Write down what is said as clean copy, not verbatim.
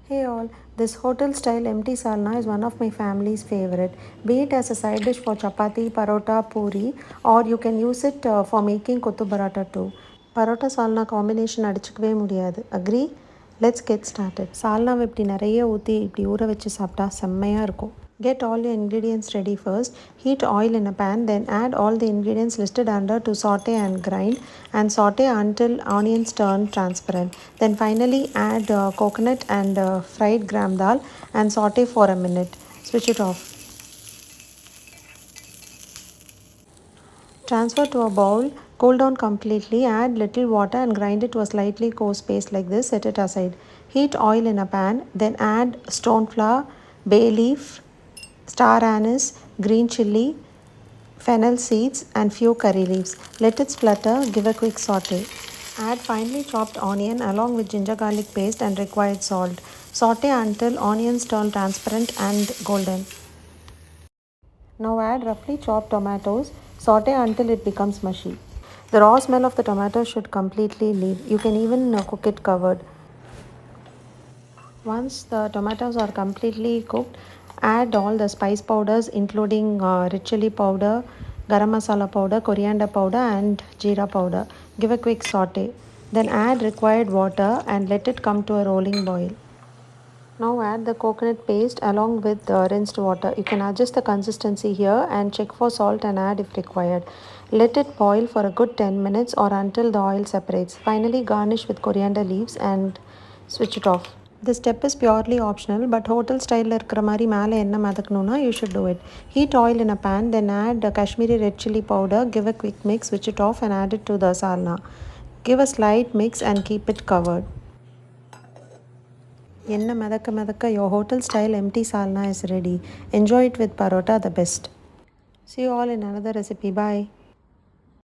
Hey all, this hotel style empty salna is one of my family's favorite. Be it as a side dish for chapati, parota, puri, or you can use it for making kottu paratha too. Parota salna combination அடிச்சுக்கவே முடியாது. Agree? Let's get started. சால்னாவை இப்படி நிறைய ஊற்றி இப்படி ஊற வச்சு சாப்பிட்டா செம்மையாக இருக்கும். Get all your ingredients ready first. Heat oil in a pan, then add all the ingredients listed under to saute and grind and saute until onions turn transparent. Then finally add coconut and fried gram dal and saute for a minute. Switch it off. Transfer to a bowl, cool down completely, add little water and grind it to a slightly coarse paste like this. Set it aside. Heat oil in a pan, then add stone flour, bay leaf, star anise, green chilli, fennel seeds and few curry leaves. Let it splutter, give a quick saute. Add finely chopped onion along with ginger garlic paste and required salt. Saute until onions turn transparent and golden. Now add roughly chopped tomatoes. Saute until it becomes mushy. The raw smell of the tomato should completely leave. You can even cook it covered. Once the tomatoes are completely cooked, add all the spice powders including red chilli powder, garam masala powder, coriander powder and jeera powder. Give a quick saute. Then add required water and let it come to a rolling boil. Now add the coconut paste along with the rinsed water. You can adjust the consistency here and check for salt and add if required. Let it boil for a good 10 minutes or until the oil separates. Finally garnish with coriander leaves and switch it off. This step is purely optional, but hotel style இருக்கிற மாதிரி மேலே எண்ணெய் மிதக்கணும்னா you should do it. Heat oil in a pan, then add Kashmiri red chilli powder, give a quick mix, switch it off and add it to the salna. Give a slight mix and keep it covered. எண்ணெய் மிதக்க your hotel style empty salna is ready. Enjoy it with parota the best. See you all in another recipe. Bye.